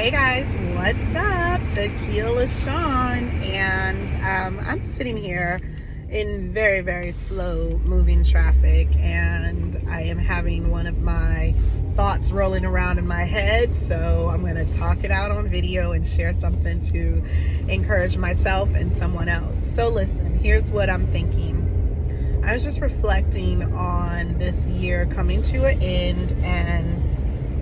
Hey guys, what's up? Tequila Sean, and I'm sitting here in very, very slow moving traffic, and I am having one of my thoughts rolling around in my head, so I'm going to talk it out on video and share something to encourage myself and someone else. So listen, here's what I'm thinking. I was just reflecting on this year coming to an end and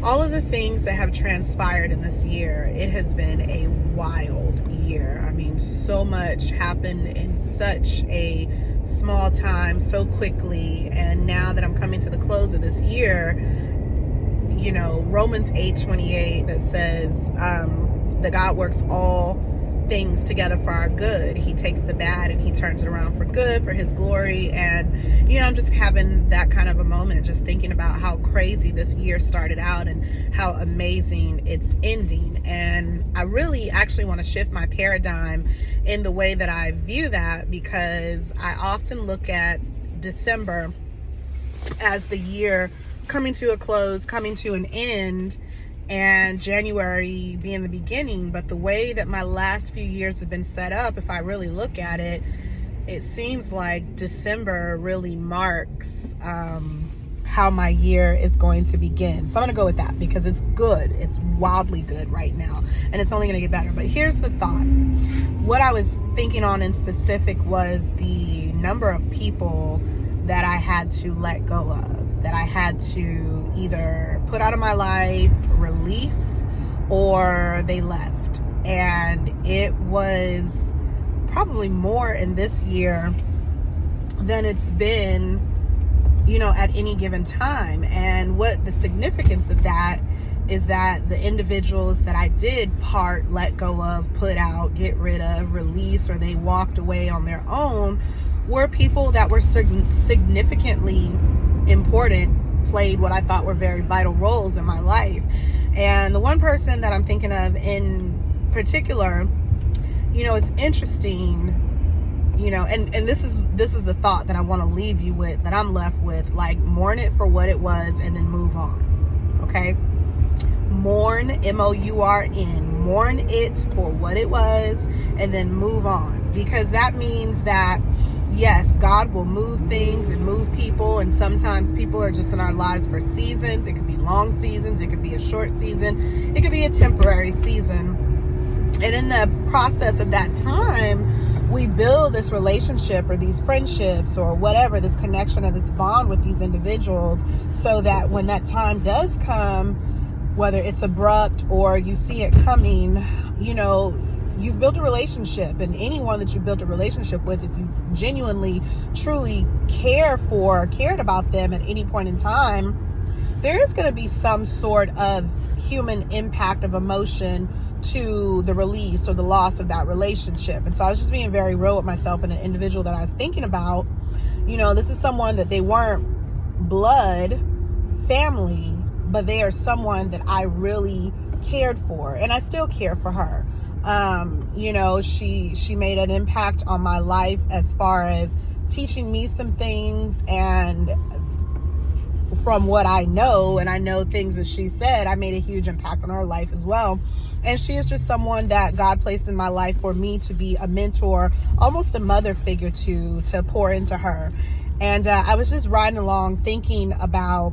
all of the things that have transpired in this year. It has been a wild year. I mean, so much happened in such a small time, so quickly. And now that I'm coming to the close of this year, you know, Romans 8:28 that says that God works all things together for our good. He takes the bad and he turns it around for good, for his glory. And you know, I'm just having that kind of a moment, just thinking about how crazy this year started out and how amazing it's ending. And I really actually want to shift my paradigm in the way that I view that, because I often look at December as the year coming to a close, coming to an end, and January being the beginning. But the way that my last few years have been set up, if I really look at it, it seems like December really marks how my year is going to begin. So I'm going to go with that because it's good. It's wildly good right now, and it's only going to get better. But here's the thought. What I was thinking on in specific was the number of people that I had to let go of, that I had to either put out of my life, release, or they left. And it was probably more in this year than it's been, you know, at any given time. And what the significance of that is that the individuals that I did let go of, put out, get rid of, release, or they walked away on their own, were people that were significantly important, played what I thought were very vital roles in my life. And the one person that I'm thinking of in particular, you know, it's interesting, you know, and this is the thought that I want to leave you with, that I'm left with, like, mourn it for what it was and then move on. Okay? Mourn, M-O-U-R-N, mourn it for what it was and then move on. Because that means that yes, God will move things and move people, and sometimes people are just in our lives for seasons. It could be long seasons, it could be a short season, it could be a temporary season. And in the process of that time, we build this relationship or these friendships or whatever, this connection or this bond with these individuals, so that when that time does come, whether it's abrupt or you see it coming, you know, you've built a relationship. And anyone that you built a relationship with, if you genuinely, truly cared about them at any point in time, there is going to be some sort of human impact of emotion to the release or the loss of that relationship. And so I was just being very real with myself and the individual that I was thinking about. You know, this is someone that they weren't blood family, but they are someone that I really cared for, and I still care for her. You know, she made an impact on my life as far as teaching me some things, and from what I know, and I know things that she said, I made a huge impact on her life as well. And she is just someone that God placed in my life for me to be a mentor, almost a mother figure to pour into her. And I was just riding along thinking about,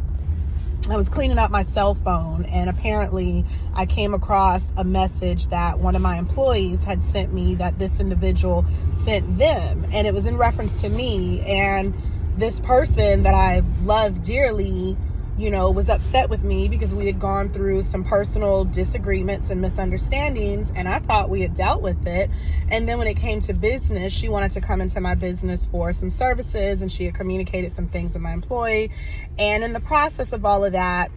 I was cleaning up my cell phone, and apparently I came across a message that one of my employees had sent me, that this individual sent them, and it was in reference to me. And this person that I loved dearly, you know, was upset with me because we had gone through some personal disagreements and misunderstandings, and I thought we had dealt with it. And then when it came to business, she wanted to come into my business for some services, and she had communicated some things with my employee. And in the process of all of that,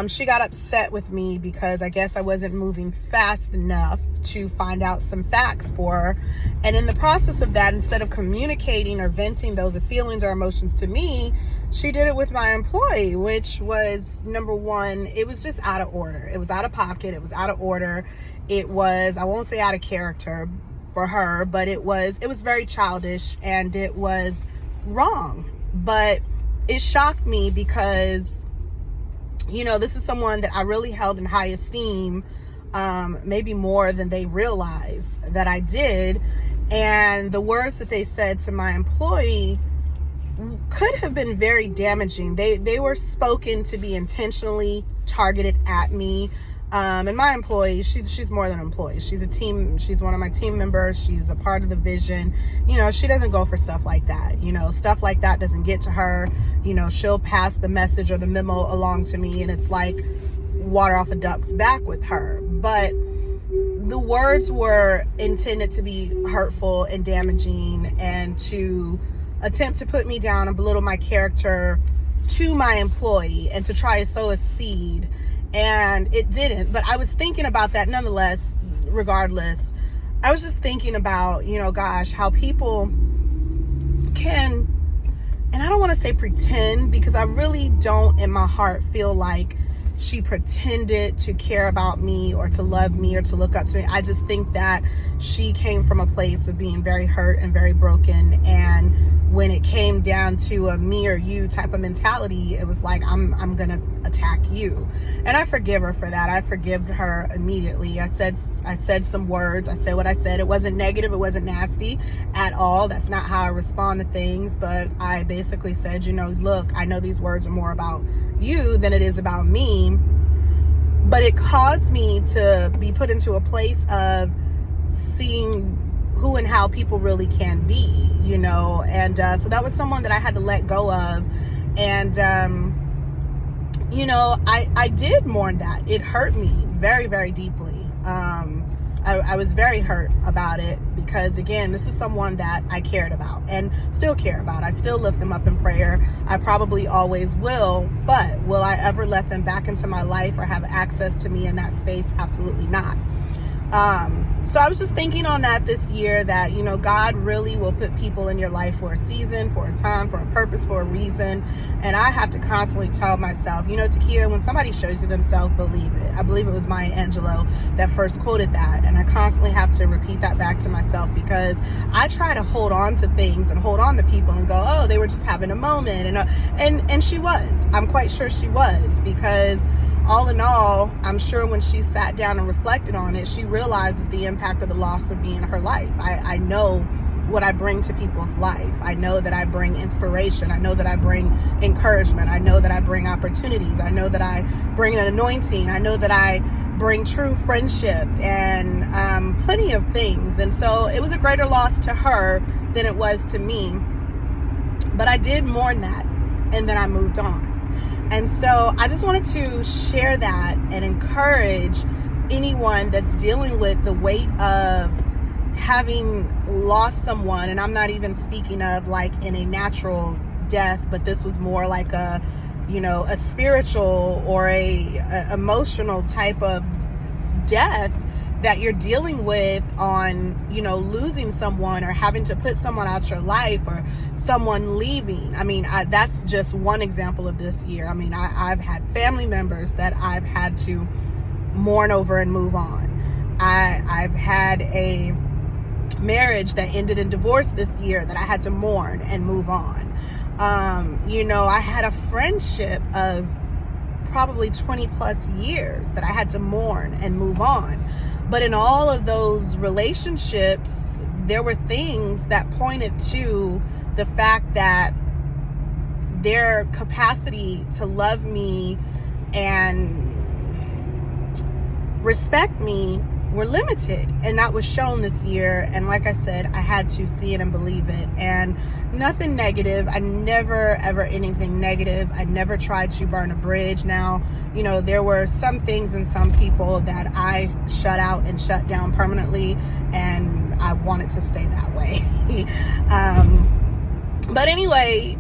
she got upset with me because I guess I wasn't moving fast enough to find out some facts for her. And in the process of that, instead of communicating or venting those feelings or emotions to me, she did it with my employee, which was, number one, it was just out of order. It was out of pocket. It was out of order. It was, I won't say out of character for her, but it was very childish, and it was wrong. But it shocked me because, you know, this is someone that I really held in high esteem maybe more than they realize that I did. And the words that they said to my employee could have been very damaging. They were spoken to be intentionally targeted at me. And my employee, she's more than an employee. She's one of my team members. She's a part of the vision. She doesn't go for stuff like that. Stuff like that doesn't get to her. She'll pass the message or the memo along to me, and it's like water off a duck's back with her. But the words were intended to be hurtful and damaging, and to attempt to put me down and belittle my character to my employee, and to try to sow a seed. And it didn't. But I was thinking about that nonetheless, regardless. I was just thinking about, gosh, how people can, and I don't want to say pretend, because I really don't in my heart feel like she pretended to care about me or to love me or to look up to me. I just think that she came from a place of being very hurt and very broken. And when it came down to a me or you type of mentality, it was like, I'm going to attack you. And I forgive her for that. I forgive her immediately. I said some words. I said what I said. It wasn't negative. It wasn't nasty at all. That's not how I respond to things. But I basically said, look, I know these words are more about you than it is about me. But it caused me to be put into a place of seeing who and how people really can be, and so that was someone that I had to let go of. And I did mourn that. It hurt me very, very deeply. I was very hurt about it, because again, this is someone that I cared about and still care about. I still lift them up in prayer. I probably always will, but will I ever let them back into my life or have access to me in that space? Absolutely not. So I was just thinking on that this year, that, God really will put people in your life for a season, for a time, for a purpose, for a reason. And I have to constantly tell myself, Takia, when somebody shows you themselves, believe it. I believe it was Maya Angelou that first quoted that. And I constantly have to repeat that back to myself, because I try to hold on to things and hold on to people and go, oh, they were just having a moment. And she was. I'm quite sure she was, because all in all, I'm sure when she sat down and reflected on it, she realizes the impact of the loss of me in her life. I know what I bring to people's life. I know that I bring inspiration. I know that I bring encouragement. I know that I bring opportunities. I know that I bring an anointing. I know that I bring true friendship and plenty of things. And so it was a greater loss to her than it was to me. But I did mourn that, and then I moved on. And so I just wanted to share that and encourage anyone that's dealing with the weight of having lost someone. And I'm not even speaking of like in a natural death, but this was more like a spiritual or a emotional type of death that you're dealing with on, losing someone or having to put someone out your life or someone leaving. I mean, that's just one example of this year. I mean, I've had family members that I've had to mourn over and move on. I've had a marriage that ended in divorce this year that I had to mourn and move on. I had a friendship of probably 20 plus years that I had to mourn and move on. But in all of those relationships, there were things that pointed to the fact that their capacity to love me and respect me were limited, and that was shown this year. And like I said, I had to see it and believe it. And nothing negative. I never ever anything negative. I never tried to burn a bridge. Now, there were some things and some people that I shut out and shut down permanently, and I wanted to stay that way. But anyway,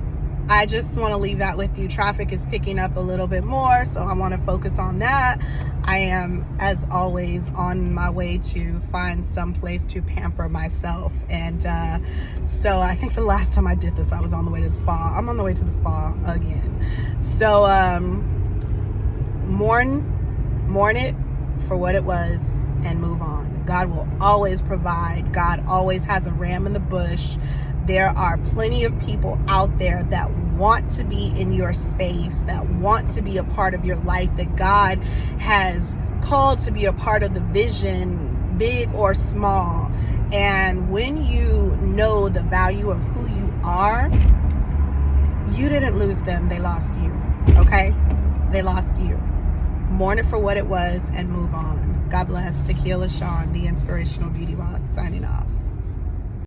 I just want to leave that with you. Traffic is picking up a little bit more, so I want to focus on that. I am, as always, on my way to find some place to pamper myself. And so I think the last time I did this, I was on the way to the spa. I'm on the way to the spa again. So mourn it for what it was and move on. God will always provide. God always has a ram in the bush. There are plenty of people out there that want to be in your space, that want to be a part of your life, that God has called to be a part of the vision, big or small. And when you know the value of who you are, you didn't lose them, they lost you. Okay? They lost you. Mourn it for what it was and move on. God bless. Tequila Sean, the Inspirational Beauty Boss, signing off.